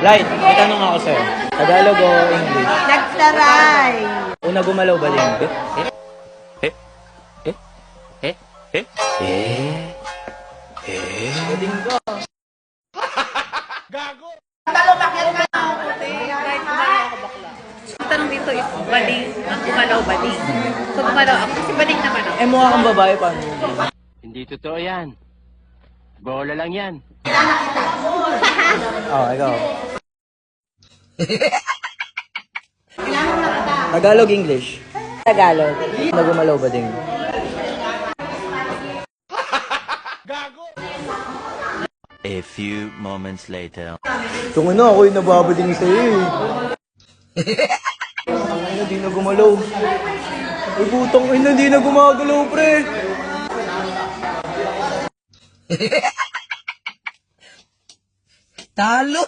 Light, may tanong ako sa'yo. Tagalog o English? Nagtaray! Una gumalaw ba din? Galing ko. Ang tanong dito is, baling, ang gumalaw baling. So gumalaw ako, kasi baling naman ako. Eh, mukha kang babae, paano yun? Hindi totoo yan. Bola lang yan. Oh, ikaw. Tagalog, English? Tagalog. Una gumalaw ba din? A few moments later. Tungo na, ako yung nababading sa'yo eh. Ay, di na gumalaw. Ay, putang ina, di na gumagalaw, pre. Talo!